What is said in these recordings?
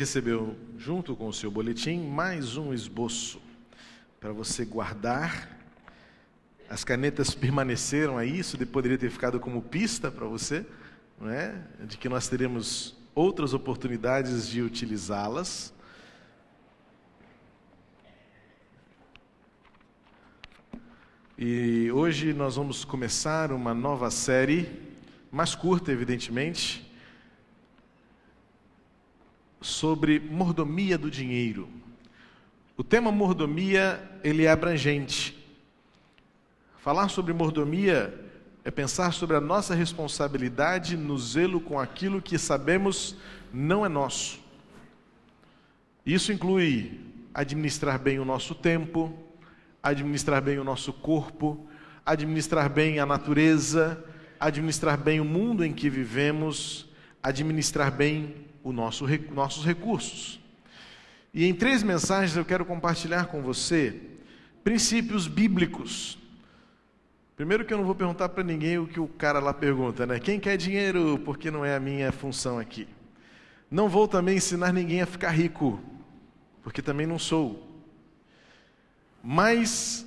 Recebeu, junto com o seu boletim, mais um esboço para você guardar. As canetas permaneceram aí, isso poderia ter ficado como pista para você, não é? De que nós teremos outras oportunidades de utilizá-las. E hoje nós vamos começar uma nova série, mais curta, evidentemente, sobre mordomia do dinheiro. O tema mordomia, ele é abrangente. Falar sobre mordomia é pensar sobre a nossa responsabilidade no zelo com aquilo que sabemos não é nosso. Isso inclui administrar bem o nosso tempo, administrar bem o nosso corpo, administrar bem a natureza, administrar bem o mundo em que vivemos, administrar bem nossos recursos. E em 3 mensagens eu quero compartilhar com você princípios bíblicos. Primeiro que eu não vou perguntar para ninguém o que o cara lá pergunta, né? Quem quer dinheiro? Porque não é a minha função aqui. Não vou também ensinar ninguém a ficar rico, porque também não sou. Mas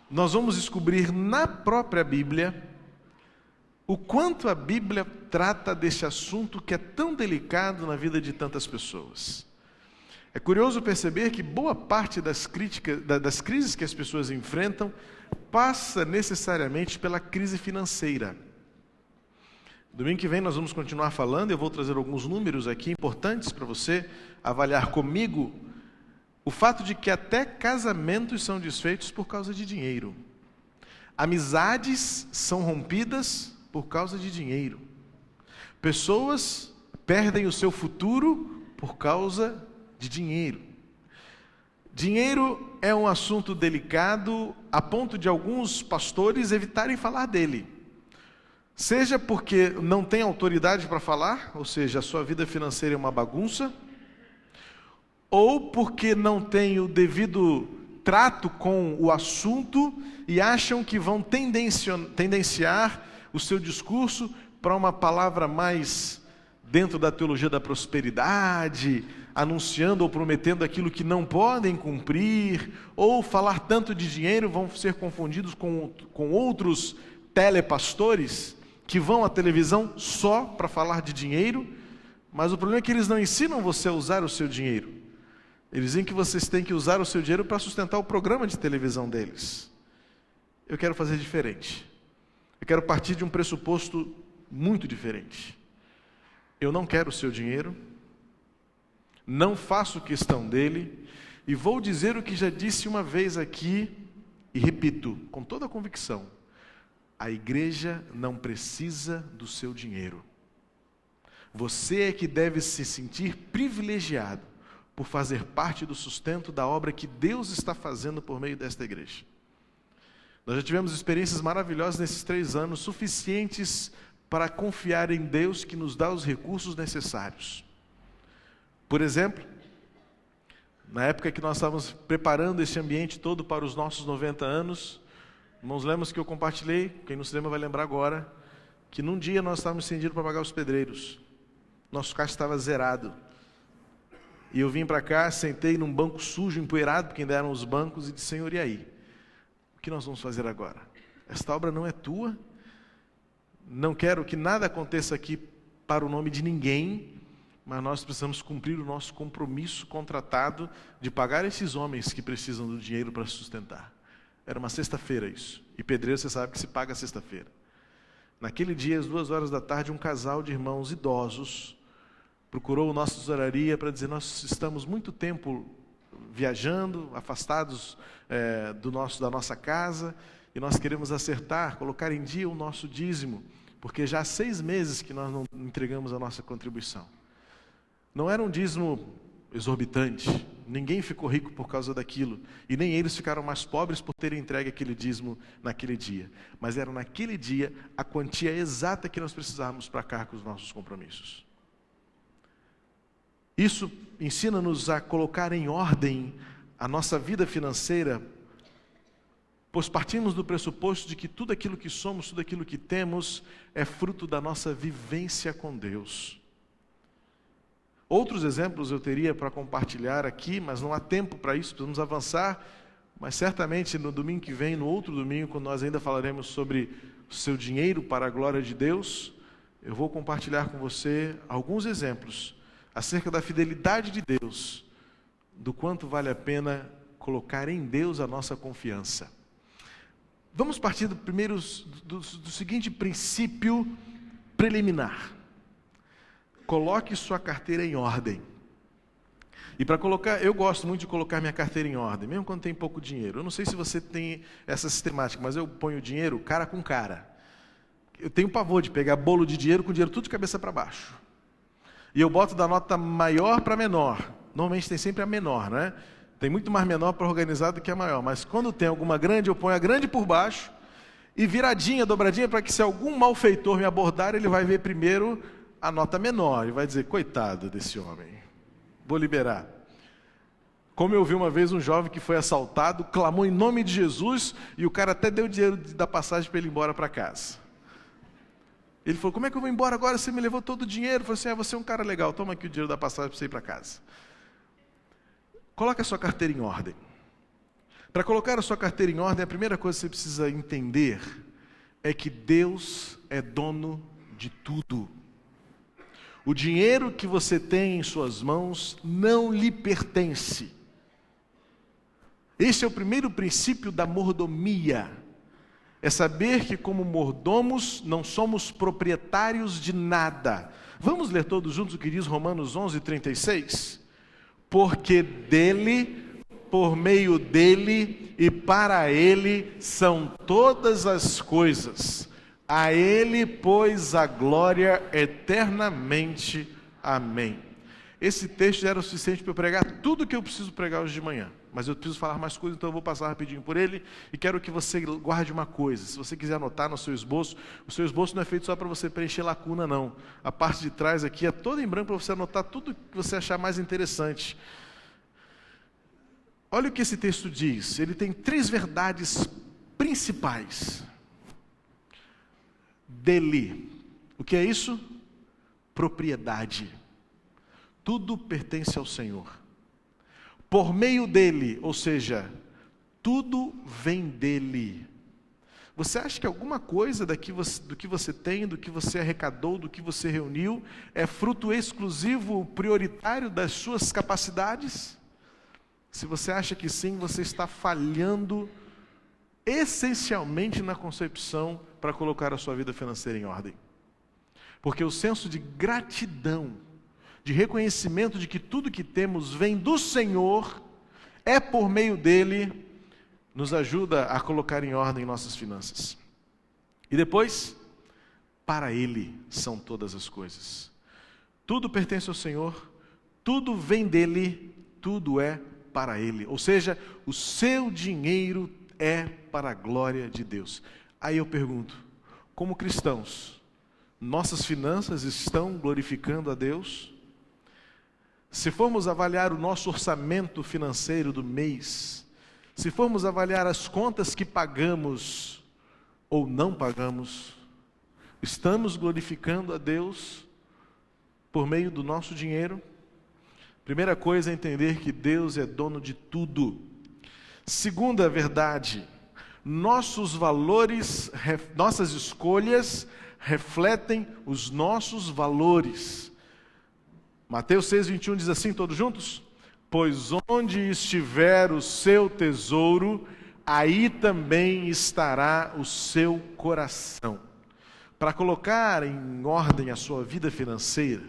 nós vamos descobrir na própria Bíblia o quanto a Bíblia trata deste assunto que é tão delicado na vida de tantas pessoas. É curioso perceber que boa parte das crises que as pessoas enfrentam passa necessariamente pela crise financeira. Domingo que vem nós vamos continuar falando, eu vou trazer alguns números aqui importantes para você avaliar comigo o fato de que até casamentos são desfeitos por causa de dinheiro. Amizades são rompidas por causa de dinheiro. Pessoas perdem o seu futuro por causa de dinheiro. Dinheiro é um assunto delicado a ponto de alguns pastores evitarem falar dele. Seja porque não tem autoridade para falar, ou seja, a sua vida financeira é uma bagunça, ou porque não tem o devido trato com o assunto e acham que vão tendenciar o seu discurso para uma palavra mais dentro da teologia da prosperidade, anunciando ou prometendo aquilo que não podem cumprir, ou falar tanto de dinheiro, vão ser confundidos com outros telepastores que vão à televisão só para falar de dinheiro, mas o problema é que eles não ensinam você a usar o seu dinheiro. Eles dizem que vocês têm que usar o seu dinheiro para sustentar o programa de televisão deles. Eu quero fazer diferente. Eu quero partir de um pressuposto muito diferente. Eu não quero o seu dinheiro, não faço questão dele, e vou dizer o que já disse uma vez aqui, e repito, com toda a convicção: a igreja não precisa do seu dinheiro. Você é que deve se sentir privilegiado por fazer parte do sustento da obra que Deus está fazendo por meio desta igreja. Nós já tivemos experiências maravilhosas nesses 3 anos, suficientes para confiar em Deus que nos dá os recursos necessários. Por exemplo, na época que nós estávamos preparando esse ambiente todo para os nossos 90 anos, irmãos, lembram que eu compartilhei, quem não se lembra vai lembrar agora, que num dia nós estávamos sem dinheiro para pagar os pedreiros. Nosso caixa estava zerado. E eu vim para cá, sentei num banco sujo, empoeirado, porque ainda eram os bancos, e disse: Senhor, e aí? O que nós vamos fazer agora? Esta obra não é tua, não quero que nada aconteça aqui para o nome de ninguém, mas nós precisamos cumprir o nosso compromisso contratado de pagar esses homens que precisam do dinheiro para sustentar. Era uma sexta-feira isso, e pedreiro você sabe que se paga sexta-feira. Naquele dia, às 2 horas da tarde, um casal de irmãos idosos procurou nossa tesouraria para dizer: nós estamos muito tempo viajando, afastados da nossa casa, e nós queremos acertar, colocar em dia o nosso dízimo, porque já há 6 meses que nós não entregamos a nossa contribuição. Não era um dízimo exorbitante, ninguém ficou rico por causa daquilo, e nem eles ficaram mais pobres por terem entregue aquele dízimo naquele dia, mas era naquele dia a quantia exata que nós precisávamos para cá com os nossos compromissos. Isso ensina-nos a colocar em ordem a nossa vida financeira, pois partimos do pressuposto de que tudo aquilo que somos, tudo aquilo que temos, é fruto da nossa vivência com Deus. Outros exemplos eu teria para compartilhar aqui, mas não há tempo para isso, precisamos avançar. Mas certamente no domingo que vem, no outro domingo, quando nós ainda falaremos sobre o seu dinheiro para a glória de Deus, eu vou compartilhar com você alguns exemplos acerca da fidelidade de Deus, do quanto vale a pena colocar em Deus a nossa confiança. Vamos partir do seguinte princípio preliminar. Coloque sua carteira em ordem. E para colocar, eu gosto muito de colocar minha carteira em ordem, mesmo quando tem pouco dinheiro. Eu não sei se você tem essa sistemática, mas eu ponho o dinheiro cara com cara. Eu tenho pavor de pegar bolo de dinheiro com dinheiro tudo de cabeça para baixo. E eu boto da nota maior para menor. Normalmente tem sempre a menor, né? Tem muito mais menor para organizar do que a maior. Mas quando tem alguma grande, eu ponho a grande por baixo e viradinha, dobradinha, para que se algum malfeitor me abordar, ele vai ver primeiro a nota menor e vai dizer, coitado desse homem, vou liberar. Como eu vi uma vez um jovem que foi assaltado, clamou em nome de Jesus e o cara até deu o dinheiro da passagem para ele ir embora para casa. Ele falou, como é que eu vou embora agora? Você me levou todo o dinheiro. Eu falei assim, você é um cara legal, toma aqui o dinheiro da passagem para você ir para casa. Coloque a sua carteira em ordem. Para colocar a sua carteira em ordem, a primeira coisa que você precisa entender é que Deus é dono de tudo. O dinheiro que você tem em suas mãos não lhe pertence. Esse é o primeiro princípio da mordomia. É saber que como mordomos não somos proprietários de nada. Vamos ler todos juntos o que diz Romanos 11:36? Porque dele, por meio dele e para ele são todas as coisas. A ele, pois, a glória eternamente. Amém. Esse texto já era o suficiente para eu pregar tudo o que eu preciso pregar hoje de manhã. Mas eu preciso falar mais coisas, então eu vou passar rapidinho por ele. E quero que você guarde uma coisa. Se você quiser anotar no seu esboço, o seu esboço não é feito só para você preencher lacuna, não. A parte de trás aqui é toda em branco para você anotar tudo que você achar mais interessante. Olha o que esse texto diz. Ele tem 3 verdades principais. Dele. O que é isso? Propriedade. Tudo pertence ao Senhor. Por meio dele, ou seja, tudo vem dele. Você acha que alguma coisa do que você tem, do que você arrecadou, do que você reuniu, é fruto exclusivo, prioritário das suas capacidades? Se você acha que sim, você está falhando essencialmente na concepção para colocar a sua vida financeira em ordem. Porque o senso de gratidão, de reconhecimento de que tudo que temos vem do Senhor, é por meio dele, nos ajuda a colocar em ordem nossas finanças. E depois, para ele são todas as coisas. Tudo pertence ao Senhor, tudo vem dele, tudo é para ele. Ou seja, o seu dinheiro é para a glória de Deus. Aí eu pergunto, como cristãos, nossas finanças estão glorificando a Deus? Se formos avaliar o nosso orçamento financeiro do mês, se formos avaliar as contas que pagamos ou não pagamos, estamos glorificando a Deus por meio do nosso dinheiro? Primeira coisa é entender que Deus é dono de tudo. Segunda verdade, nossos valores, nossas escolhas refletem os nossos valores. Mateus 6:21 diz assim, todos juntos? Pois onde estiver o seu tesouro, aí também estará o seu coração. Para colocar em ordem a sua vida financeira,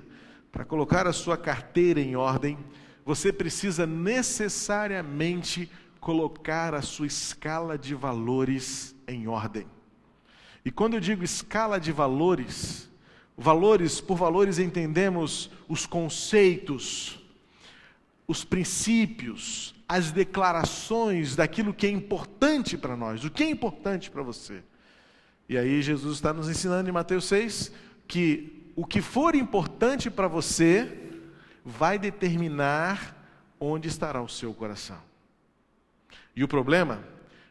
para colocar a sua carteira em ordem, você precisa necessariamente colocar a sua escala de valores em ordem. E quando eu digo escala de valores, por valores entendemos os conceitos, os princípios, as declarações daquilo que é importante para nós, o que é importante para você. E aí Jesus está nos ensinando em Mateus 6 que o que for importante para você vai determinar onde estará o seu coração. E o problema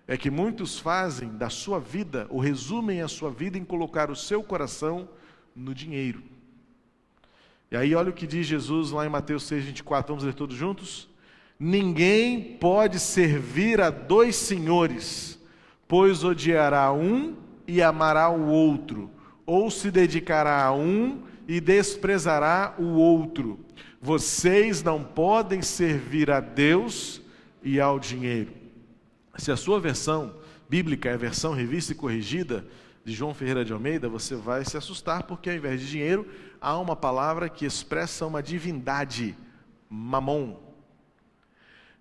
é que muitos fazem da sua vida, ou resumem a sua vida em colocar o seu coração no dinheiro. E aí olha o que diz Jesus lá em Mateus 6:24, vamos ler todos juntos? Ninguém pode servir a dois senhores, pois odiará um e amará o outro, ou se dedicará a um e desprezará o outro. Vocês não podem servir a Deus e ao dinheiro. Se a sua versão bíblica é a versão revista e corrigida de João Ferreira de Almeida, você vai se assustar, porque ao invés de dinheiro, há uma palavra que expressa uma divindade, mamon.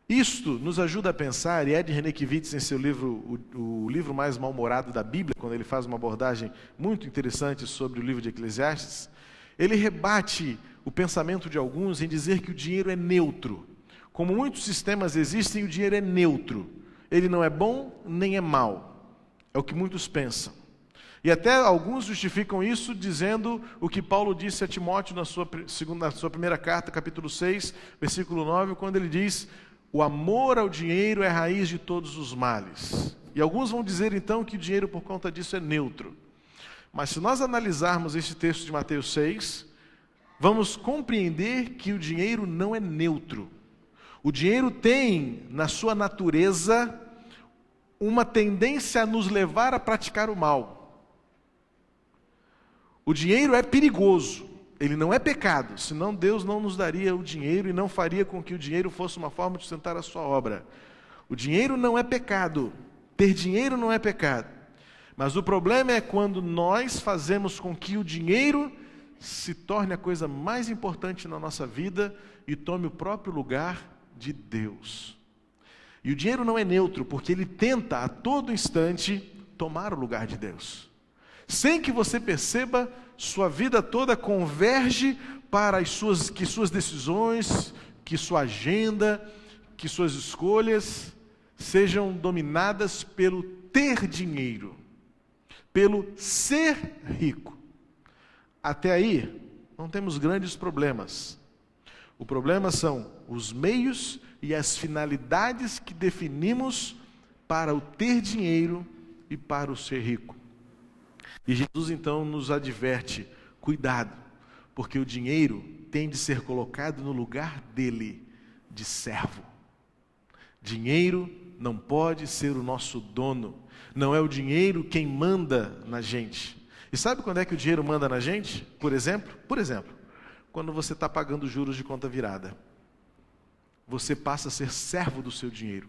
Isto nos ajuda a pensar, e Ed Renekiewicz, em seu livro, o livro mais mal-humorado da Bíblia, quando ele faz uma abordagem muito interessante sobre o livro de Eclesiastes, ele rebate o pensamento de alguns em dizer que o dinheiro é neutro. Como muitos sistemas existem, o dinheiro é neutro. Ele não é bom nem é mau. É o que muitos pensam. E até alguns justificam isso dizendo o que Paulo disse a Timóteo na sua primeira carta, capítulo 6, versículo 9, quando ele diz: o amor ao dinheiro é a raiz de todos os males. E alguns vão dizer então que o dinheiro por conta disso é neutro. Mas se nós analisarmos esse texto de Mateus 6, vamos compreender que o dinheiro não é neutro. O dinheiro tem na sua natureza uma tendência a nos levar a praticar o mal. O dinheiro é perigoso, ele não é pecado, senão Deus não nos daria o dinheiro e não faria com que o dinheiro fosse uma forma de sustentar a sua obra. O dinheiro não é pecado, ter dinheiro não é pecado, mas o problema é quando nós fazemos com que o dinheiro se torne a coisa mais importante na nossa vida e tome o próprio lugar de Deus. E o dinheiro não é neutro, porque ele tenta a todo instante tomar o lugar de Deus. Sem que você perceba, sua vida toda converge para que suas decisões, que sua agenda, que suas escolhas sejam dominadas pelo ter dinheiro, pelo ser rico. Até aí, não temos grandes problemas. O problema são os meios e as finalidades que definimos para o ter dinheiro e para o ser rico. E Jesus então nos adverte, cuidado, porque o dinheiro tem de ser colocado no lugar dele, de servo. Dinheiro não pode ser o nosso dono, não é o dinheiro quem manda na gente. E sabe quando é que o dinheiro manda na gente? Por exemplo, quando você está pagando juros de conta virada. Você passa a ser servo do seu dinheiro,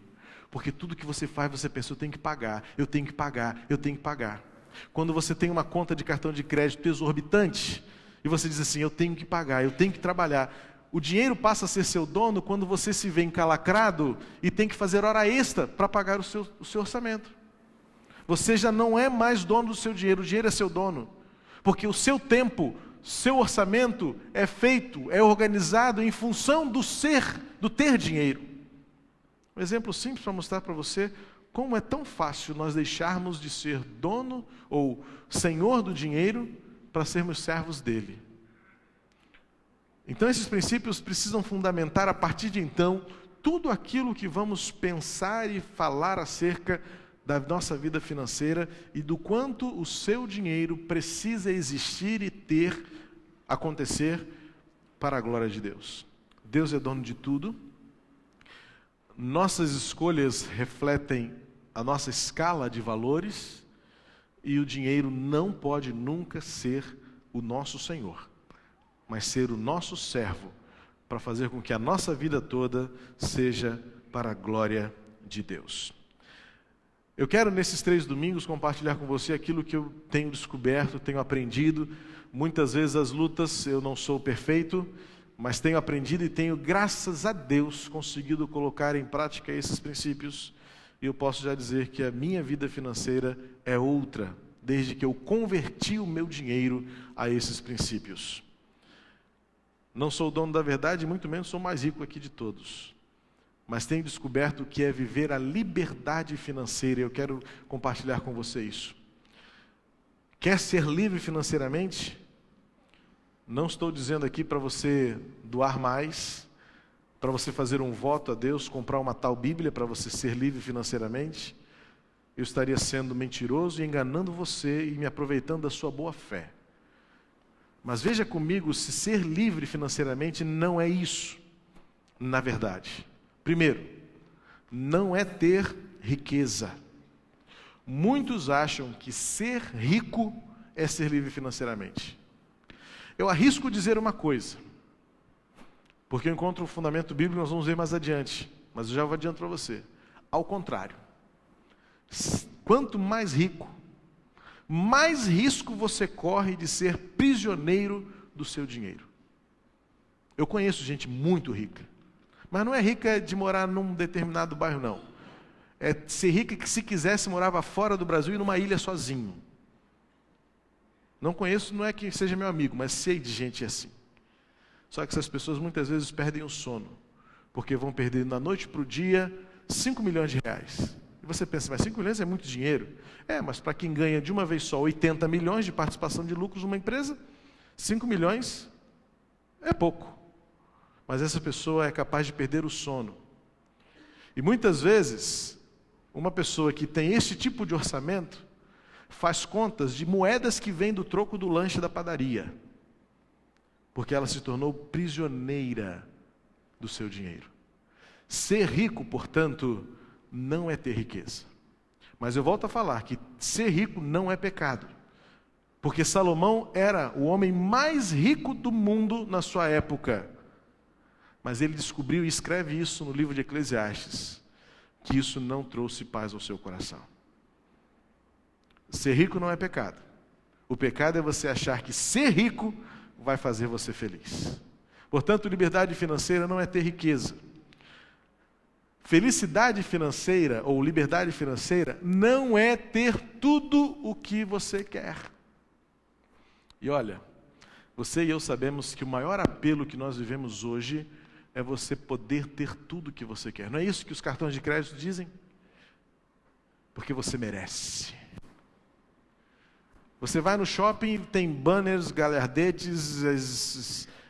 porque tudo que você faz, você pensa, eu tenho que pagar, eu tenho que pagar, eu tenho que pagar. Quando você tem uma conta de cartão de crédito exorbitante, e você diz assim, eu tenho que pagar, eu tenho que trabalhar. O dinheiro passa a ser seu dono quando você se vê encalacrado e tem que fazer hora extra para pagar o seu orçamento. Você já não é mais dono do seu dinheiro, o dinheiro é seu dono. Porque o seu tempo, seu orçamento é feito, é organizado em função do ter dinheiro. Um exemplo simples para mostrar para você como é tão fácil nós deixarmos de ser dono ou senhor do dinheiro para sermos servos dele. Então esses princípios precisam fundamentar a partir de então tudo aquilo que vamos pensar e falar acerca da nossa vida financeira e do quanto o seu dinheiro precisa existir e acontecer para a glória de Deus. Deus é dono de tudo. Nossas escolhas refletem a nossa escala de valores e o dinheiro não pode nunca ser o nosso Senhor, mas ser o nosso servo para fazer com que a nossa vida toda seja para a glória de Deus. Eu quero nesses 3 domingos compartilhar com você aquilo que eu tenho descoberto, tenho aprendido. Muitas vezes as lutas, eu não sou perfeito, mas tenho aprendido e tenho, graças a Deus, conseguido colocar em prática esses princípios. E eu posso já dizer que a minha vida financeira é outra, desde que eu converti o meu dinheiro a esses princípios. Não sou o dono da verdade, muito menos sou o mais rico aqui de todos. Mas tenho descoberto o que é viver a liberdade financeira. Eu quero compartilhar com você isso. Quer ser livre financeiramente? Não estou dizendo aqui para você doar mais, para você fazer um voto a Deus, comprar uma tal Bíblia para você ser livre financeiramente. Eu estaria sendo mentiroso e enganando você e me aproveitando da sua boa fé. Mas veja comigo se ser livre financeiramente não é isso, na verdade. Primeiro, não é ter riqueza. Muitos acham que ser rico é ser livre financeiramente. Eu arrisco dizer uma coisa, porque eu encontro o fundamento bíblico, nós vamos ver mais adiante, mas eu já vou adianto para você. Ao contrário, quanto mais rico, mais risco você corre de ser prisioneiro do seu dinheiro. Eu conheço gente muito rica, mas não é rica de morar num determinado bairro, não. É ser rica que, se quisesse, morava fora do Brasil e numa ilha sozinho. Não conheço, não é que seja meu amigo, mas sei de gente assim. Só que essas pessoas muitas vezes perdem o sono, porque vão perder da noite para o dia 5 milhões de reais. E você pensa, mas 5 milhões é muito dinheiro? É, mas para quem ganha de uma vez só 80 milhões de participação de lucros numa empresa, 5 milhões é pouco. Mas essa pessoa é capaz de perder o sono. E muitas vezes, uma pessoa que tem este tipo de orçamento, faz contas de moedas que vêm do troco do lanche da padaria, porque ela se tornou prisioneira do seu dinheiro. Ser rico, portanto, não é ter riqueza. Mas eu volto a falar que ser rico não é pecado, porque Salomão era o homem mais rico do mundo na sua época. Mas ele descobriu e escreve isso no livro de Eclesiastes, que isso não trouxe paz ao seu coração. Ser rico não é pecado. O pecado é você achar que ser rico vai fazer você feliz. Portanto, liberdade financeira não é ter riqueza. Felicidade financeira ou liberdade financeira não é ter tudo o que você quer. E olha, você e eu sabemos que o maior apelo que nós vivemos hoje é você poder ter tudo o que você quer. Não é isso que os cartões de crédito dizem? Porque você merece. Você vai no shopping, tem banners, galhardetes,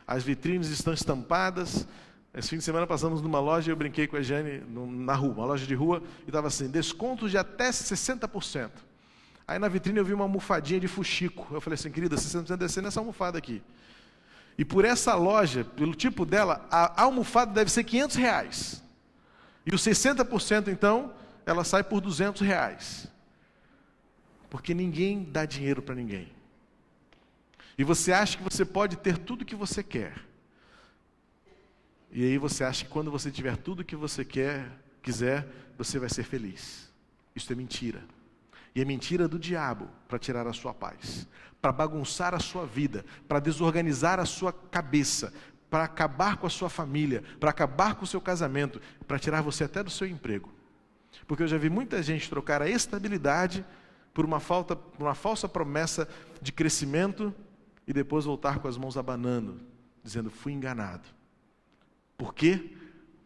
as vitrines estão estampadas. Esse fim de semana passamos numa loja e eu brinquei com a Jane na rua, uma loja de rua, e estava assim, descontos de até 60%. Aí na vitrine eu vi uma almofadinha de fuxico. Eu falei assim, querida, 60% descer nessa almofada aqui. E por essa loja, pelo tipo dela, a almofada deve ser R$500. E os 60%, então, ela sai por R$200. Porque ninguém dá dinheiro para ninguém. E você acha que você pode ter tudo o que você quer. E aí você acha que quando você tiver tudo o que você quiser, você vai ser feliz. Isso é mentira. E é mentira do diabo para tirar a sua paz, para bagunçar a sua vida, para desorganizar a sua cabeça, para acabar com a sua família, para acabar com o seu casamento, para tirar você até do seu emprego. Porque eu já vi muita gente trocar a estabilidade por uma falsa promessa de crescimento e depois voltar com as mãos abanando, dizendo, fui enganado. Por quê?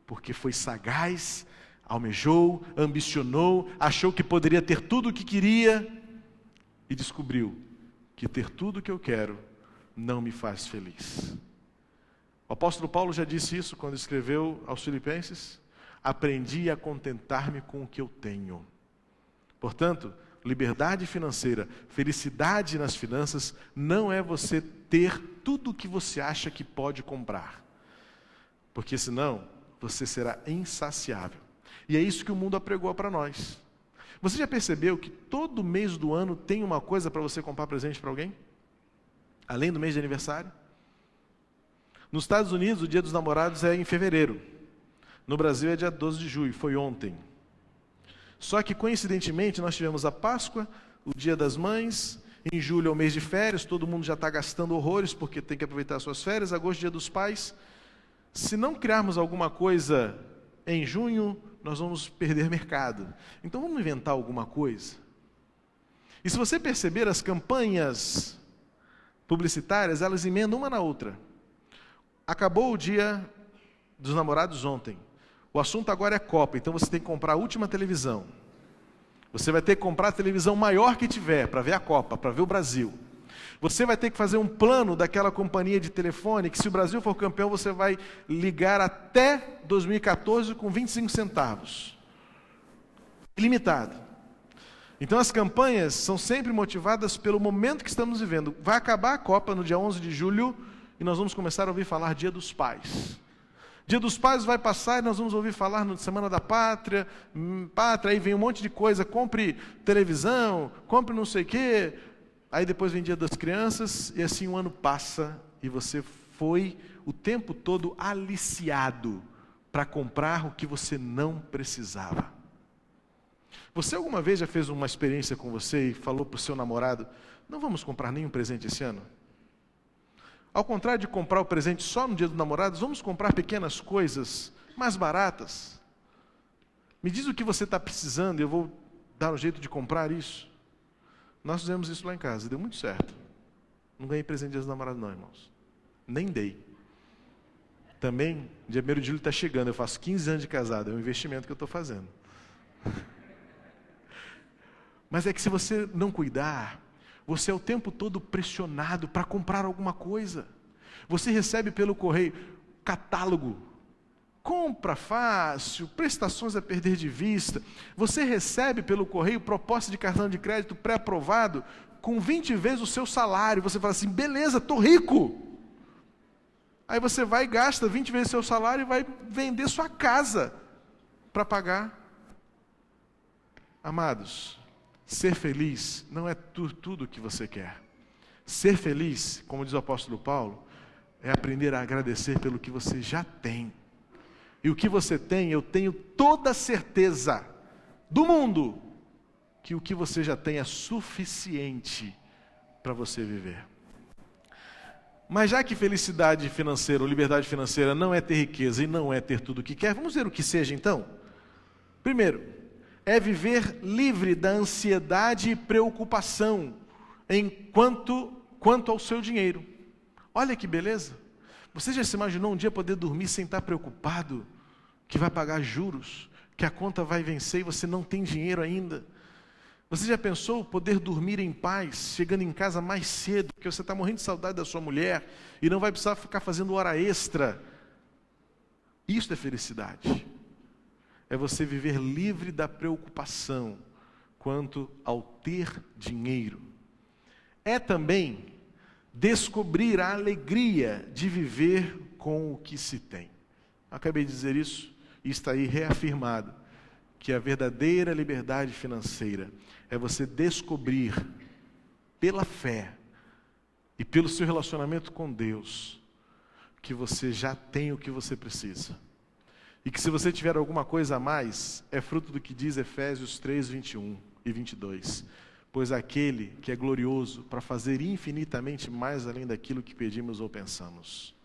Porque foi sagaz, almejou, ambicionou, achou que poderia ter tudo o que queria e descobriu que ter tudo o que eu quero não me faz feliz. O apóstolo Paulo já disse isso quando escreveu aos Filipenses, aprendi a contentar-me com o que eu tenho. Portanto, liberdade financeira, felicidade nas finanças, não é você ter tudo o que você acha que pode comprar. Porque senão, você será insaciável. E é isso que o mundo apregou para nós. Você já percebeu que todo mês do ano tem uma coisa para você comprar presente para alguém? Além do mês de aniversário? Nos Estados Unidos, o Dia dos Namorados é em fevereiro. No Brasil é dia 12 de julho, foi ontem. Só que, coincidentemente, nós tivemos a Páscoa, o Dia das Mães, em julho é o mês de férias, todo mundo já está gastando horrores porque tem que aproveitar as suas férias, agosto, Dia dos Pais. Se não criarmos alguma coisa em junho, nós vamos perder mercado. Então vamos inventar alguma coisa. E se você perceber, as campanhas publicitárias, elas emendam uma na outra. Acabou o Dia dos Namorados ontem. O assunto agora é Copa, então você tem que comprar a última televisão. Você vai ter que comprar a televisão maior que tiver, para ver a Copa, para ver o Brasil. Você vai ter que fazer um plano daquela companhia de telefone, que se o Brasil for campeão, você vai ligar até 2014 com 25 centavos. Ilimitado. Então as campanhas são sempre motivadas pelo momento que estamos vivendo. Vai acabar a Copa no dia 11 de julho e nós vamos começar a ouvir falar Dia dos Pais. Dia dos Pais vai passar e nós vamos ouvir falar na Semana da Pátria, aí vem um monte de coisa, compre televisão, compre não sei o quê. Aí depois vem Dia das Crianças e assim um ano passa e você foi o tempo todo aliciado para comprar o que você não precisava. Você alguma vez já fez uma experiência com você e falou para o seu namorado, não vamos comprar nenhum presente esse ano? Ao contrário de comprar o presente só no dia dos namorados, vamos comprar pequenas coisas mais baratas. Me diz o que você está precisando e eu vou dar um jeito de comprar isso. Nós fizemos isso lá em casa e deu muito certo. Não ganhei presente de dia dos namorados não, irmãos. Nem dei. Também, dia 1º de julho está chegando, eu faço 15 anos de casado, é um investimento que eu estou fazendo. Mas é que se você não cuidar, você é o tempo todo pressionado para comprar alguma coisa. Você recebe pelo correio catálogo, compra fácil, prestações a perder de vista. Você recebe pelo correio proposta de cartão de crédito pré-aprovado com 20 vezes o seu salário. Você fala assim, beleza, estou rico. Aí você vai e gasta 20 vezes o seu salário e vai vender sua casa para pagar. Amados, ser feliz não é tudo o que você quer. Ser feliz, como diz o apóstolo Paulo, é aprender a agradecer pelo que você já tem. E o que você tem, eu tenho toda a certeza do mundo que o que você já tem é suficiente para você viver. Mas já que felicidade financeira ou liberdade financeira não é ter riqueza e não é ter tudo o que quer, vamos ver o que seja então? Primeiro, é viver livre da ansiedade e preocupação quanto ao seu dinheiro. Olha que beleza! Você já se imaginou um dia poder dormir sem estar preocupado que vai pagar juros, que a conta vai vencer e você não tem dinheiro ainda? Você já pensou poder dormir em paz, chegando em casa mais cedo, porque você está morrendo de saudade da sua mulher e não vai precisar ficar fazendo hora extra? Isso é felicidade. É você viver livre da preocupação quanto ao ter dinheiro. É também descobrir a alegria de viver com o que se tem. Acabei de dizer isso e está aí reafirmado, que a verdadeira liberdade financeira é você descobrir pela fé e pelo seu relacionamento com Deus que você já tem o que você precisa. E que se você tiver alguma coisa a mais, é fruto do que diz Efésios 3, 21 e 22. Pois aquele que é glorioso para fazer infinitamente mais além daquilo que pedimos ou pensamos.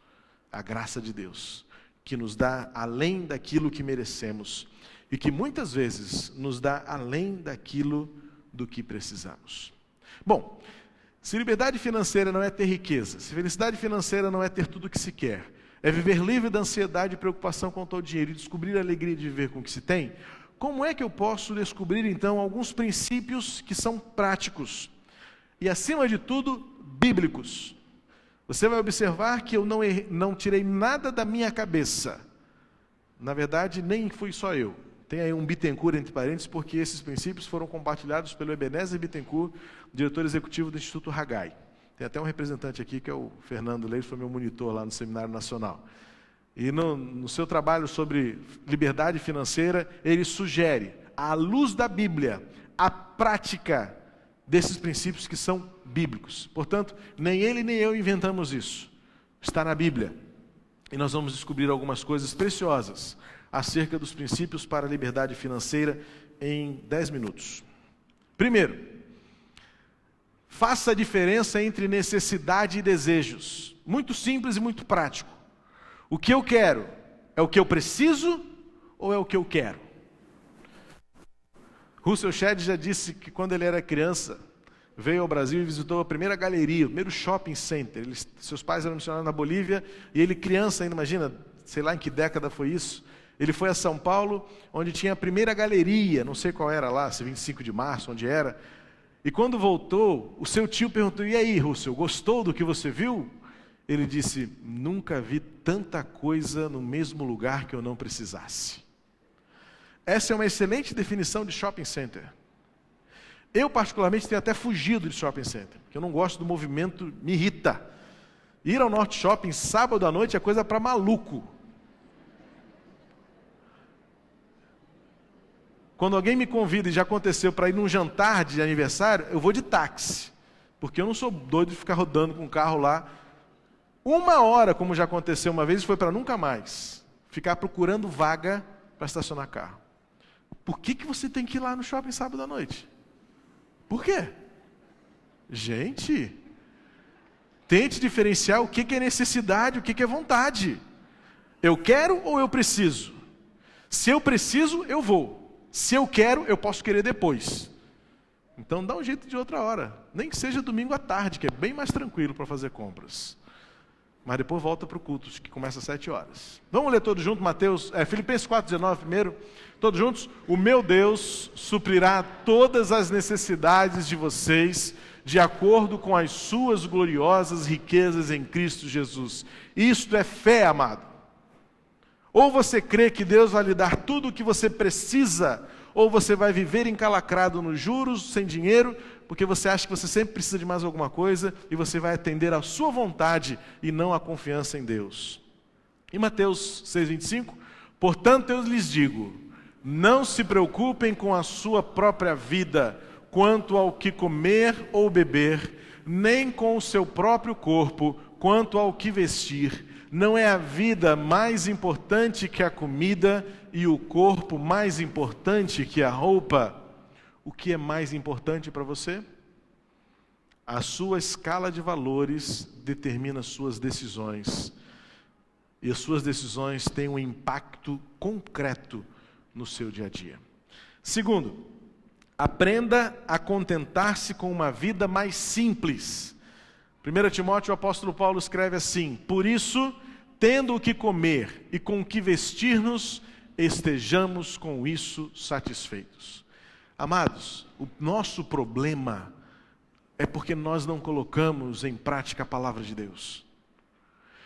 A graça de Deus, que nos dá além daquilo que merecemos. E que muitas vezes nos dá além daquilo do que precisamos. Bom, se liberdade financeira não é ter riqueza, se felicidade financeira não é ter tudo o que se quer, é viver livre da ansiedade e preocupação quanto ao dinheiro e descobrir a alegria de viver com o que se tem, como é que eu posso descobrir então alguns princípios que são práticos e acima de tudo, bíblicos? Você vai observar que eu não tirei nada da minha cabeça. Na verdade, nem fui só eu. Tem aí um Bittencourt entre parênteses, porque esses princípios foram compartilhados pelo Ebenezer Bittencourt, diretor executivo do Instituto Haggai. Tem até um representante aqui, que é o Fernando Leite, foi meu monitor lá no Seminário Nacional. E no seu trabalho sobre liberdade financeira, ele sugere, à luz da Bíblia, a prática desses princípios que são bíblicos. Portanto, nem ele nem eu inventamos isso. Está na Bíblia. E nós vamos descobrir algumas coisas preciosas acerca dos princípios para a liberdade financeira em 10 minutos. Primeiro, faça a diferença entre necessidade e desejos. Muito simples e muito prático. O que eu quero é o que eu preciso ou é o que eu quero? Russell Shedd já disse que quando ele era criança, veio ao Brasil e visitou a primeira galeria, o primeiro shopping center. Seus pais eram missionários na Bolívia e ele criança ainda, imagina, sei lá em que década foi isso. Ele foi a São Paulo, onde tinha a primeira galeria, não sei qual era lá, se 25 de março, onde era. E quando voltou, o seu tio perguntou, e aí, Russell, gostou do que você viu? Ele disse, nunca vi tanta coisa no mesmo lugar que eu não precisasse. Essa é uma excelente definição de shopping center. Eu, particularmente, tenho até fugido de shopping center, porque eu não gosto do movimento, me irrita. Ir ao Norte Shopping sábado à noite é coisa para maluco. Quando alguém me convida, e já aconteceu, para ir num jantar de aniversário, eu vou de táxi, porque eu não sou doido de ficar rodando com o carro lá. 1 hora, como já aconteceu uma vez, foi para nunca mais. Ficar procurando vaga para estacionar carro. Por que você tem que ir lá no shopping sábado à noite? Por quê? Gente, tente diferenciar o que é necessidade, o que é vontade. Eu quero ou eu preciso? Se eu preciso, eu vou. Se eu quero, eu posso querer depois. Então dá um jeito de outra hora. Nem que seja domingo à tarde, que é bem mais tranquilo para fazer compras. Mas depois volta para o culto, que começa às 7 horas. Vamos ler todos juntos, Filipenses 4,19 primeiro. Todos juntos. O meu Deus suprirá todas as necessidades de vocês, de acordo com as suas gloriosas riquezas em Cristo Jesus. Isto é fé, amado. Ou você crê que Deus vai lhe dar tudo o que você precisa, ou você vai viver encalacrado nos juros, sem dinheiro, porque você acha que você sempre precisa de mais alguma coisa, e você vai atender à sua vontade e não à confiança em Deus. Em Mateus 6,25, portanto eu lhes digo, não se preocupem com a sua própria vida, quanto ao que comer ou beber, nem com o seu próprio corpo, quanto ao que vestir. Não é a vida mais importante que a comida e o corpo mais importante que a roupa? O que é mais importante para você? A sua escala de valores determina as suas decisões. E as suas decisões têm um impacto concreto no seu dia a dia. Segundo, aprenda a contentar-se com uma vida mais simples. 1 Timóteo, o apóstolo Paulo escreve assim, por isso, tendo o que comer e com o que vestir-nos, estejamos com isso satisfeitos. Amados, o nosso problema é porque nós não colocamos em prática a palavra de Deus.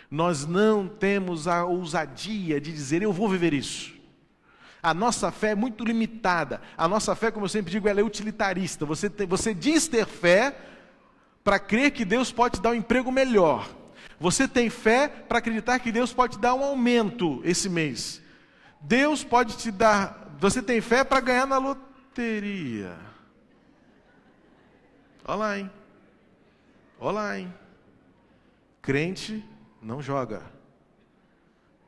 Nós não temos a ousadia de dizer, eu vou viver isso. A nossa fé é muito limitada. A nossa fé, como eu sempre digo, ela é utilitarista. Você diz ter fé para crer que Deus pode te dar um emprego melhor. Você tem fé para acreditar que Deus pode te dar um aumento esse mês. Deus pode te dar... Você tem fé para ganhar na loteria. Olha lá, hein? Olha lá, hein? Crente não joga,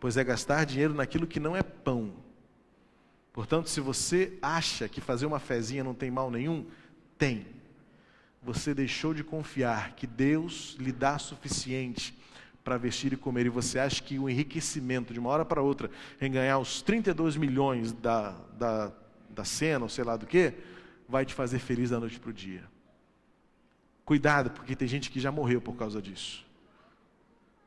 pois é gastar dinheiro naquilo que não é pão. Portanto, se você acha que fazer uma fezinha não tem mal nenhum, tem. Você deixou de confiar que Deus lhe dá suficiente para vestir e comer, e você acha que o enriquecimento de uma hora para outra em ganhar os 32 milhões da cena, ou sei lá do que, vai te fazer feliz da noite para o dia. Cuidado, porque tem gente que já morreu por causa disso.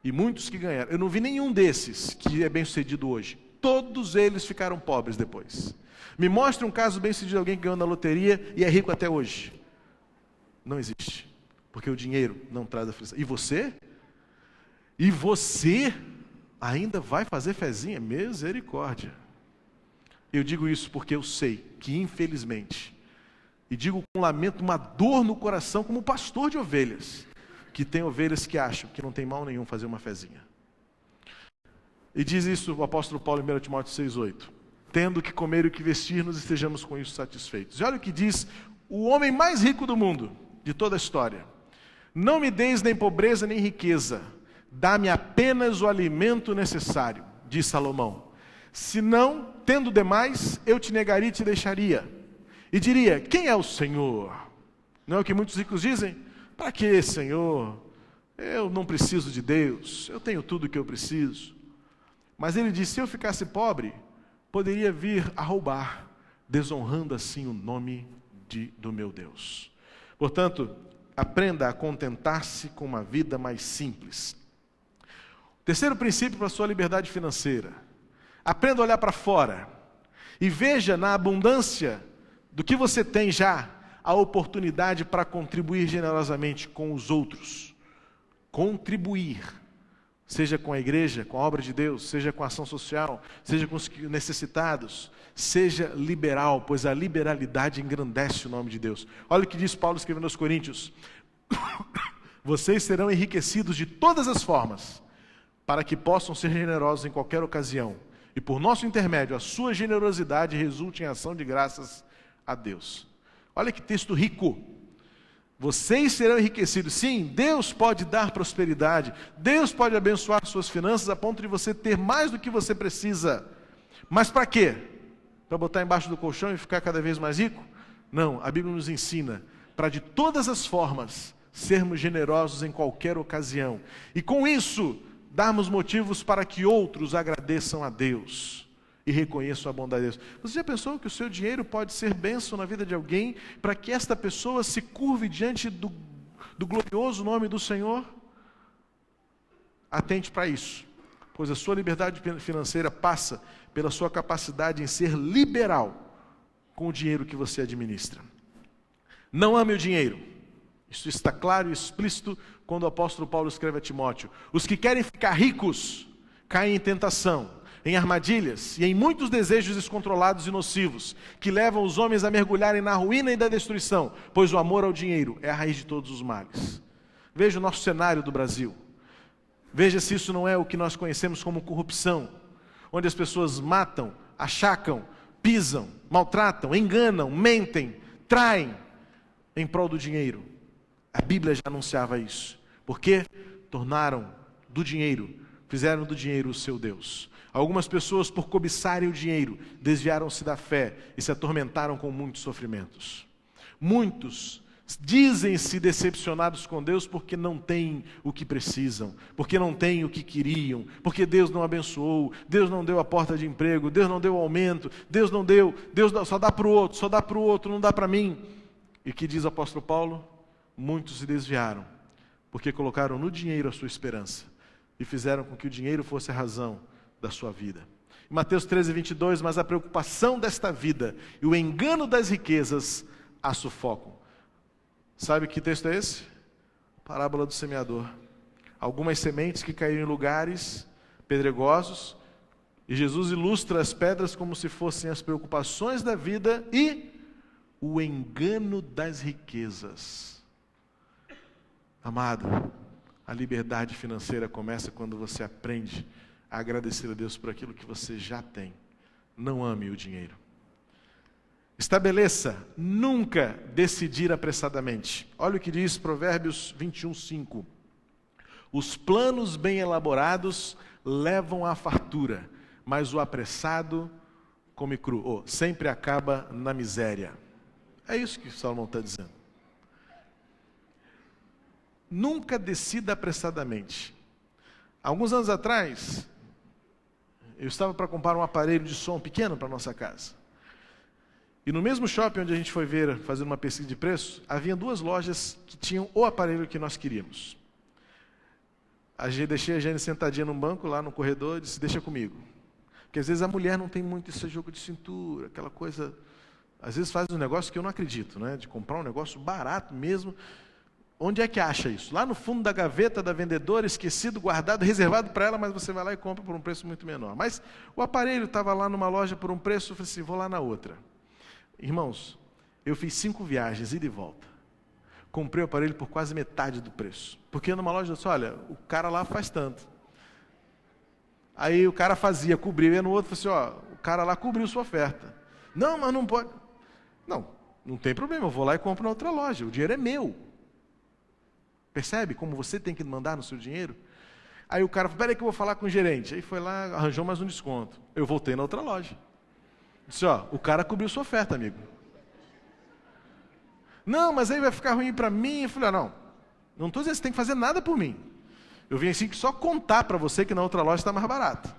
E muitos que ganharam. Eu não vi nenhum desses que é bem sucedido hoje. Todos eles ficaram pobres depois. Me mostre um caso bem sucedido de alguém que ganhou na loteria e é rico até hoje. Não existe. Porque o dinheiro não traz a felicidade. E você? E você ainda vai fazer fezinha? Misericórdia. Eu digo isso porque eu sei que, infelizmente, e digo com lamento, uma dor no coração, como pastor de ovelhas, que tem ovelhas que acham que não tem mal nenhum fazer uma fezinha. E diz isso o apóstolo Paulo em 1 Timóteo 6,8. Tendo o que comer e o que vestir, nos estejamos com isso satisfeitos. E olha o que diz o homem mais rico do mundo, de toda a história. Não me deis nem pobreza nem riqueza, dá-me apenas o alimento necessário, diz Salomão. Se não, tendo demais, eu te negaria e te deixaria. E diria, quem é o Senhor? Não é o que muitos ricos dizem? Para que, Senhor? Eu não preciso de Deus, eu tenho tudo o que eu preciso. Mas ele disse, se eu ficasse pobre, poderia vir a roubar, desonrando assim o nome do meu Deus. Portanto, aprenda a contentar-se com uma vida mais simples. Terceiro princípio para a sua liberdade financeira. Aprenda a olhar para fora e veja na abundância do que você tem já a oportunidade para contribuir generosamente com os outros. Contribuir. seja com a igreja, com a obra de Deus, seja com a ação social, seja com os necessitados. Seja liberal, pois a liberalidade engrandece o nome de Deus. Olha o que diz Paulo escrevendo aos Coríntios: vocês serão enriquecidos de todas as formas, para que possam ser generosos em qualquer ocasião, e por nosso intermédio a sua generosidade resulte em ação de graças a Deus. Olha que texto rico. Vocês serão enriquecidos. Sim, Deus pode dar prosperidade, Deus pode abençoar suas finanças a ponto de você ter mais do que você precisa. Mas para quê? Para botar embaixo do colchão e ficar cada vez mais rico? Não, a Bíblia nos ensina para de todas as formas sermos generosos em qualquer ocasião, e com isso darmos motivos para que outros agradeçam a Deus e reconheçam a bondade de Deus. Você já pensou que o seu dinheiro pode ser bênção na vida de alguém, para que esta pessoa se curve diante do glorioso nome do Senhor? Atente para isso, pois a sua liberdade financeira passa pela sua capacidade em ser liberal com o dinheiro que você administra. Não ame o dinheiro. Isso está claro e explícito quando o apóstolo Paulo escreve a Timóteo: os que querem ficar ricos caem em tentação, em armadilhas e em muitos desejos descontrolados e nocivos, que levam os homens a mergulharem na ruína e da destruição, pois o amor ao dinheiro é a raiz de todos os males. Veja o nosso cenário do Brasil. Veja se isso não é o que nós conhecemos como corrupção, onde as pessoas matam, achacam, pisam, maltratam, enganam, mentem, traem em prol do dinheiro. A Bíblia já anunciava isso, porque tornaram do dinheiro, fizeram do dinheiro o seu Deus. Algumas pessoas, por cobiçarem o dinheiro, desviaram-se da fé e se atormentaram com muitos sofrimentos. Muitos dizem-se decepcionados com Deus porque não têm o que precisam, porque não têm o que queriam, porque Deus não abençoou, Deus não deu a porta de emprego, Deus não deu o aumento, Deus não deu, Deus só dá para o outro, não dá para mim. E que diz o apóstolo Paulo? Muitos se desviaram, porque colocaram no dinheiro a sua esperança e fizeram com que o dinheiro fosse a razão da sua vida. Em Mateus 13:22, mas a preocupação desta vida e o engano das riquezas a sufocam. Sabe que texto é esse? Parábola do semeador. Algumas sementes que caíram em lugares pedregosos, e Jesus ilustra as pedras como se fossem as preocupações da vida e o engano das riquezas. Amado, a liberdade financeira começa quando você aprende a agradecer a Deus por aquilo que você já tem. Não ame o dinheiro. Estabeleça nunca decidir apressadamente. Olha o que diz Provérbios 21:5. Os planos bem elaborados levam à fartura, mas o apressado come cru. Sempre acaba na miséria. É isso que Salomão está dizendo. Nunca decida apressadamente. Alguns anos atrás, eu estava para comprar um aparelho de som pequeno para a nossa casa. E no mesmo shopping onde a gente foi ver, fazer uma pesquisa de preço, havia 2 lojas que tinham o aparelho que nós queríamos. Deixei a Jane sentadinha num banco lá no corredor e disse: deixa comigo. Porque às vezes a mulher não tem muito esse jogo de cintura, aquela coisa. Às vezes faz um negócio que eu não acredito, né? De comprar um negócio barato mesmo. Onde é que acha isso? Lá no fundo da gaveta da vendedora, esquecido, guardado, reservado para ela, mas você vai lá e compra por um preço muito menor. Mas o aparelho estava lá numa loja por um preço, eu falei assim: vou lá na outra. Irmãos, eu fiz 5 viagens, ida e volta. Comprei o aparelho por quase metade do preço. Porque numa loja eu disse: olha, o cara lá faz tanto. Aí o cara fazia, cobria, e no outro falei assim: ó, o cara lá cobriu sua oferta. Não, mas não pode. Não tem problema, eu vou lá e compro na outra loja, o dinheiro é meu. Percebe como você tem que mandar no seu dinheiro? Aí o cara falou: peraí que eu vou falar com o gerente. Aí foi lá, arranjou mais um desconto. Eu voltei na outra loja. Disse: ó, o cara cobriu sua oferta, amigo. Não, mas aí vai ficar ruim para mim. Eu falei: não estou dizendo que você tem que fazer nada por mim. Eu vim assim que só contar para você que na outra loja está mais barato.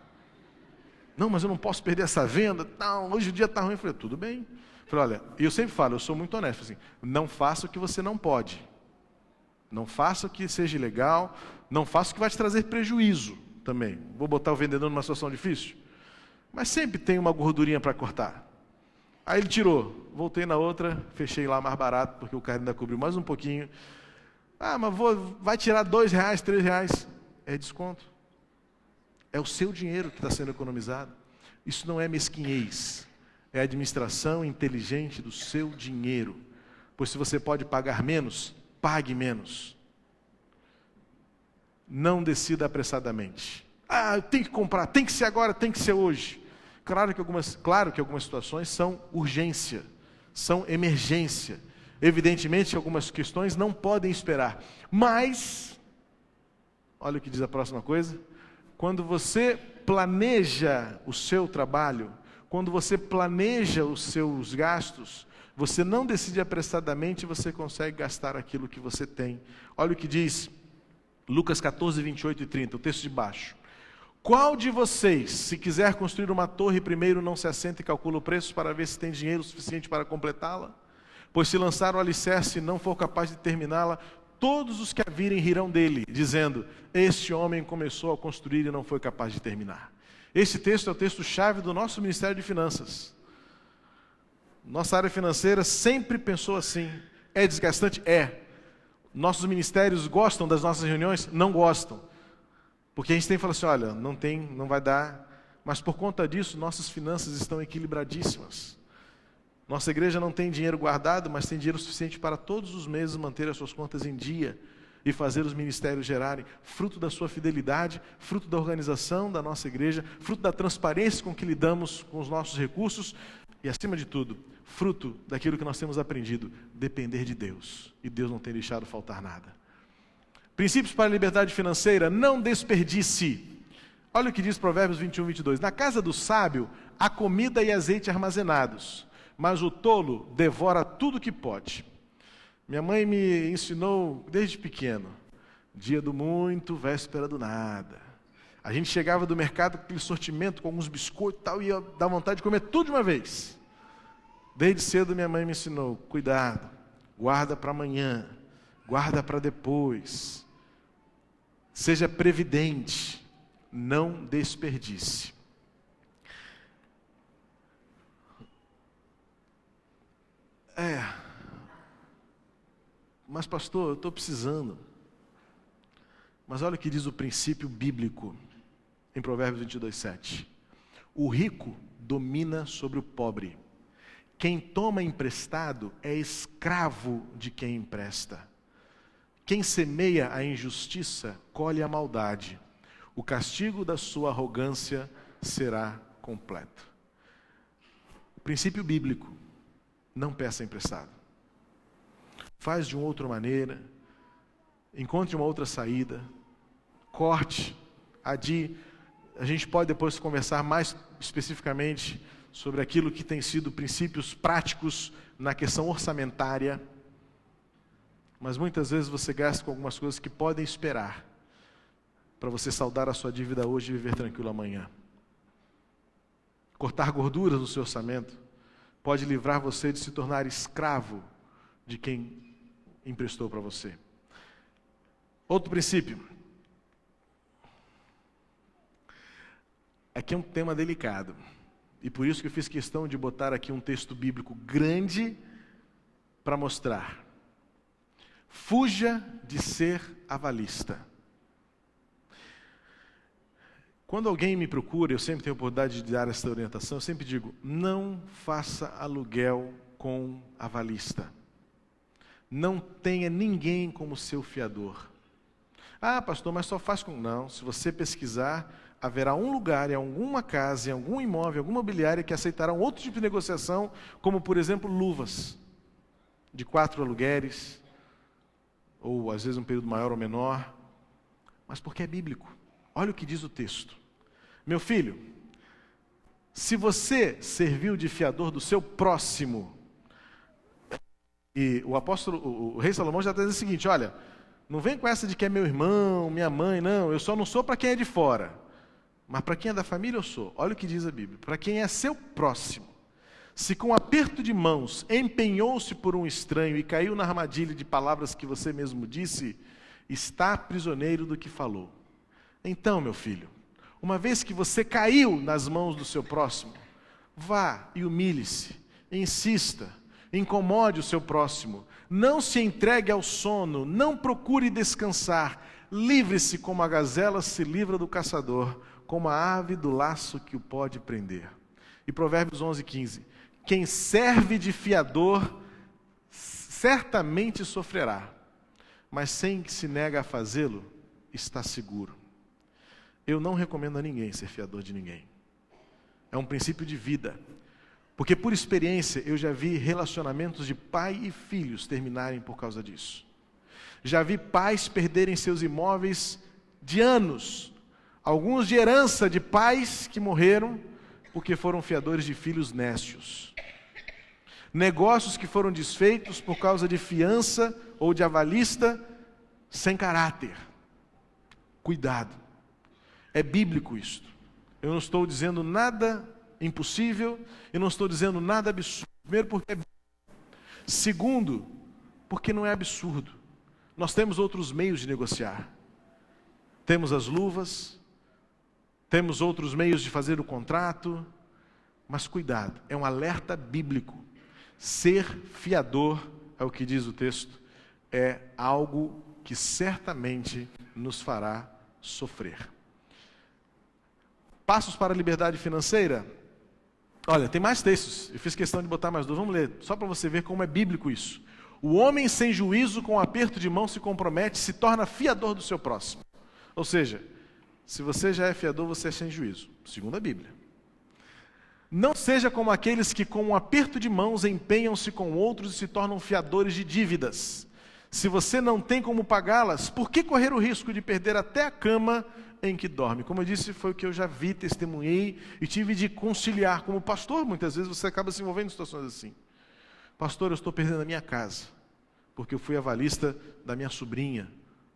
Não, mas eu não posso perder essa venda. Não, hoje o dia está ruim. Eu falei: tudo bem. Eu falei: olha, e eu sempre falo, eu sou muito honesto, assim, não faça o que você não pode. Não faça o que seja ilegal, não faça o que vai te trazer prejuízo também. Vou botar o vendedor numa situação difícil? Mas sempre tem uma gordurinha para cortar. Aí ele tirou, voltei na outra, fechei lá mais barato, porque o cara ainda cobriu mais um pouquinho. Mas vai tirar R$2, R$3, é desconto. É o seu dinheiro que está sendo economizado. Isso não é mesquinhez, é a administração inteligente do seu dinheiro. Pois se você pode pagar menos, pague menos. Não decida apressadamente. Eu tenho que comprar, tem que ser agora, tem que ser hoje. Claro que algumas situações são urgência, são emergência. Evidentemente, algumas questões não podem esperar. Mas, olha o que diz a próxima coisa. Quando você planeja o seu trabalho, quando você planeja os seus gastos, você não decide apressadamente, você consegue gastar aquilo que você tem. Olha o que diz Lucas 14, 28 e 30, o texto de baixo. Qual de vocês, se quiser construir uma torre, primeiro não se assenta e calcula o preço para ver se tem dinheiro suficiente para completá-la? Pois se lançar o alicerce e não for capaz de terminá-la, todos os que a virem rirão dele, dizendo, este homem começou a construir e não foi capaz de terminar. Esse texto é o texto-chave do nosso Ministério de Finanças. Nossa área financeira sempre pensou assim. É desgastante? É. Nossos ministérios gostam das nossas reuniões? Não gostam. Porque a gente tem que falar assim, olha, não vai dar. Mas por conta disso, nossas finanças estão equilibradíssimas. Nossa igreja não tem dinheiro guardado, mas tem dinheiro suficiente para todos os meses manter as suas contas em dia e fazer os ministérios gerarem, fruto da sua fidelidade, fruto da organização da nossa igreja, fruto da transparência com que lidamos com os nossos recursos e, acima de tudo, fruto daquilo que nós temos aprendido, depender de Deus. E Deus não tem deixado faltar nada. Princípios para a liberdade financeira, não desperdice. Olha o que diz Provérbios 21, 22. Na casa do sábio há comida e azeite armazenados, mas o tolo devora tudo que pode. Minha mãe me ensinou desde pequeno, dia do muito, véspera do nada. A gente chegava do mercado com aquele sortimento, com alguns biscoitos e tal, e ia dar vontade de comer tudo de uma vez. Desde cedo minha mãe me ensinou, cuidado, guarda para amanhã, guarda para depois. Seja previdente, não desperdice. Mas pastor, eu estou precisando. Mas olha o que diz o princípio bíblico em Provérbios 22, 7. O rico domina sobre o pobre. Quem toma emprestado é escravo de quem empresta. Quem semeia a injustiça, colhe a maldade. O castigo da sua arrogância será completo. Princípio bíblico. Não peça emprestado. Faz de uma outra maneira. Encontre uma outra saída. Corte. Adie. A gente pode depois conversar mais especificamente sobre aquilo que tem sido princípios práticos na questão orçamentária. Mas muitas vezes você gasta com algumas coisas que podem esperar para você saldar a sua dívida hoje e viver tranquilo amanhã. Cortar gorduras no seu orçamento pode livrar você de se tornar escravo de quem emprestou para você. Outro princípio. Aqui é um tema delicado. E por isso que eu fiz questão de botar aqui um texto bíblico grande para mostrar. Fuja de ser avalista. Quando alguém me procura, eu sempre tenho a oportunidade de dar essa orientação, eu sempre digo, não faça aluguel com avalista. Não tenha ninguém como seu fiador. Pastor, mas só faz com... Não, se você pesquisar, haverá um lugar, em alguma casa, em algum imóvel, alguma imobiliária que aceitará um outro tipo de negociação, como, por exemplo, luvas, de 4 alugueres, ou às vezes um período maior ou menor, mas porque é bíblico. Olha o que diz o texto. Meu filho, se você serviu de fiador do seu próximo, e o rei Salomão já está dizendo o seguinte, olha, não vem com essa de que é meu irmão, minha mãe, não, eu só não sou para quem é de fora, mas para quem é da família eu sou. Olha o que diz a Bíblia, para quem é seu próximo, se com aperto de mãos empenhou-se por um estranho e caiu na armadilha de palavras que você mesmo disse, está prisioneiro do que falou. Então, meu filho, uma vez que você caiu nas mãos do seu próximo, vá e humilhe-se, insista, incomode o seu próximo, não se entregue ao sono, não procure descansar, livre-se como a gazela se livra do caçador, como a ave do laço que o pode prender. E Provérbios 11:15. Quem serve de fiador certamente sofrerá, mas sem que se nega a fazê-lo, está seguro. Eu não recomendo a ninguém ser fiador de ninguém. É um princípio de vida. Porque por experiência eu já vi relacionamentos de pai e filhos terminarem por causa disso. Já vi pais perderem seus imóveis de anos, alguns de herança de pais que morreram porque foram fiadores de filhos nécios. Negócios que foram desfeitos por causa de fiança ou de avalista sem caráter. Cuidado. É bíblico isto. Eu não estou dizendo nada impossível, eu não estou dizendo nada absurdo. Primeiro, porque é bíblico. Segundo, porque não é absurdo. Nós temos outros meios de negociar. Temos as luvas, temos outros meios de fazer o contrato, mas cuidado, é um alerta bíblico. Ser fiador, é o que diz o texto, é algo que certamente nos fará sofrer. Passos para a liberdade financeira? Olha, tem mais textos, eu fiz questão de botar mais dois, vamos ler, só para você ver como é bíblico isso. O homem sem juízo, com um aperto de mão, se compromete, se torna fiador do seu próximo. Ou seja, se você já é fiador, você é sem juízo, segundo a Bíblia. Não seja como aqueles que com um aperto de mãos empenham-se com outros e se tornam fiadores de dívidas. Se você não tem como pagá-las, por que correr o risco de perder até a cama em que dorme? Como eu disse, foi o que eu já vi, testemunhei e tive de conciliar como pastor. Muitas vezes você acaba se envolvendo em situações assim. Pastor, eu estou perdendo a minha casa, porque eu fui avalista da minha sobrinha,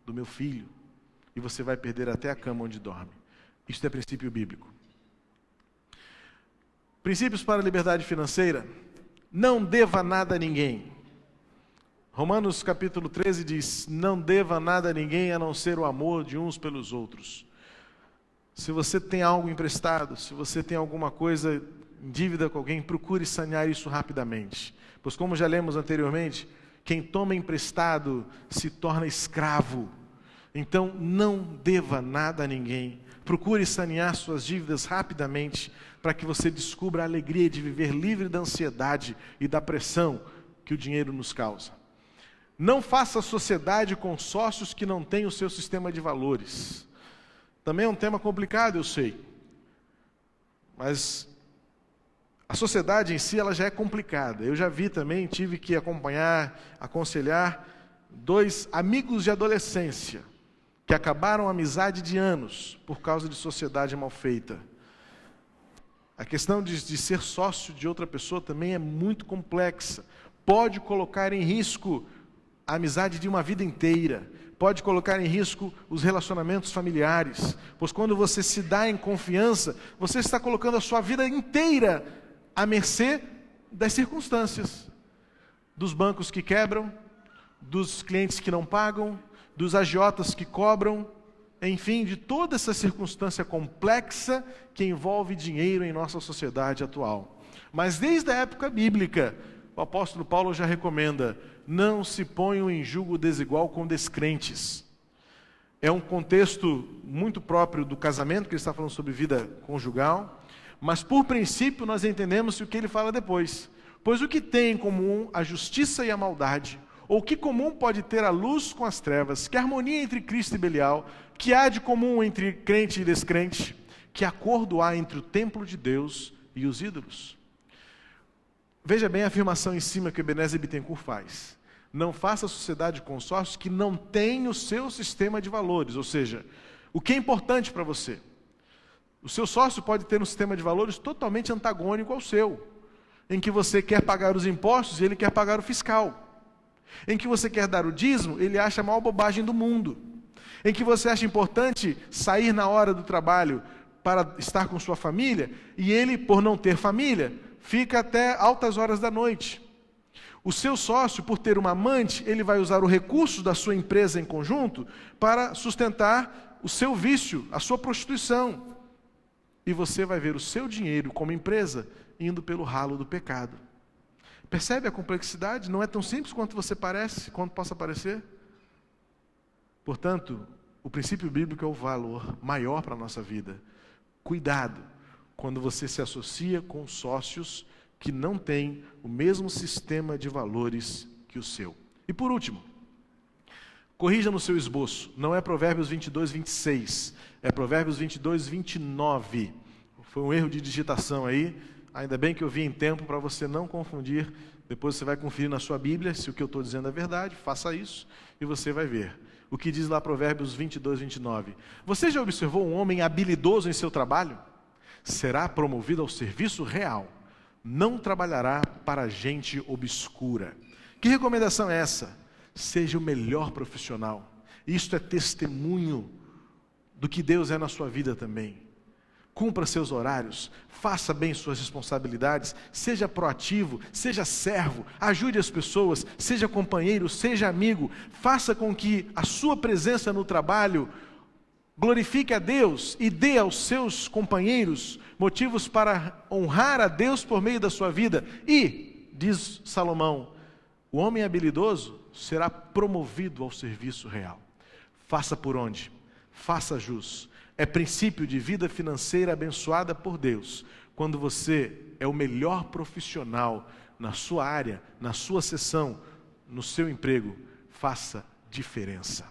do meu filho, e você vai perder até a cama onde dorme. Isto é princípio bíblico. Princípios para a liberdade financeira. Não deva nada a ninguém. Romanos capítulo 13 diz, não deva nada a ninguém a não ser o amor de uns pelos outros. Se você tem algo emprestado, se você tem alguma coisa em dívida com alguém, procure sanear isso rapidamente. Pois como já lemos anteriormente, quem toma emprestado se torna escravo. Então não deva nada a ninguém. Procure sanear suas dívidas rapidamente, para que você descubra a alegria de viver livre da ansiedade e da pressão que o dinheiro nos causa. Não faça sociedade com sócios que não têm o seu sistema de valores. Também é um tema complicado, eu sei. Mas a sociedade em si ela já é complicada. Eu já vi também, tive que acompanhar, aconselhar 2 amigos de adolescência que acabaram a amizade de anos por causa de sociedade mal feita. A questão de ser sócio de outra pessoa também é muito complexa. Pode colocar em risco a amizade de uma vida inteira. Pode colocar em risco os relacionamentos familiares. Pois quando você se dá em confiança, você está colocando a sua vida inteira à mercê das circunstâncias. Dos bancos que quebram, dos clientes que não pagam, dos agiotas que cobram, enfim, de toda essa circunstância complexa que envolve dinheiro em nossa sociedade atual. Mas desde a época bíblica, o apóstolo Paulo já recomenda, não se ponham em julgo desigual com descrentes. É um contexto muito próprio do casamento, que ele está falando sobre vida conjugal, mas por princípio nós entendemos o que ele fala depois. Pois o que tem em comum a justiça e a maldade? Ou que comum pode ter a luz com as trevas? Que harmonia entre Cristo e Belial? Que há de comum entre crente e descrente? Que acordo há entre o templo de Deus e os ídolos? Veja bem a afirmação em cima que o Ebenezer Bittencourt faz. Não faça sociedade com sócios que não têm o seu sistema de valores. Ou seja, o que é importante para você? O seu sócio pode ter um sistema de valores totalmente antagônico ao seu, em que você quer pagar os impostos e ele quer pagar o fiscal. Em que você quer dar o dízimo, ele acha a maior bobagem do mundo. Em que você acha importante sair na hora do trabalho para estar com sua família, e ele, por não ter família, fica até altas horas da noite. O seu sócio, por ter uma amante, ele vai usar o recurso da sua empresa em conjunto para sustentar o seu vício, a sua prostituição. E você vai ver o seu dinheiro como empresa indo pelo ralo do pecado. Percebe a complexidade? Não é tão simples quanto quanto possa parecer. Portanto, o princípio bíblico é o valor maior para a nossa vida. Cuidado quando você se associa com sócios que não têm o mesmo sistema de valores que o seu. E por último, corrija no seu esboço, não é Provérbios 22, 26, é Provérbios 22, 29. Foi um erro de digitação aí, ainda bem que eu vi em tempo para você não confundir. Depois você vai conferir na sua Bíblia se o que eu estou dizendo é verdade, faça isso e você vai ver. O que diz lá Provérbios 22, 29. Você já observou um homem habilidoso em seu trabalho? Será promovido ao serviço real, não trabalhará para gente obscura. Que recomendação é essa? Seja o melhor profissional. Isto é testemunho do que Deus é na sua vida também. Cumpra seus horários, faça bem suas responsabilidades, seja proativo, seja servo, ajude as pessoas, seja companheiro, seja amigo, faça com que a sua presença no trabalho glorifique a Deus e dê aos seus companheiros motivos para honrar a Deus por meio da sua vida. E, diz Salomão, o homem habilidoso será promovido ao serviço real. Faça por onde? Faça jus. É princípio de vida financeira abençoada por Deus, quando você é o melhor profissional na sua área, na sua seção, no seu emprego. Faça diferença.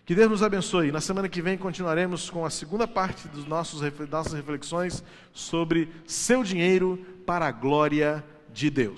Que Deus nos abençoe. Na semana que vem continuaremos com a segunda parte das nossas reflexões sobre seu dinheiro para a glória de Deus.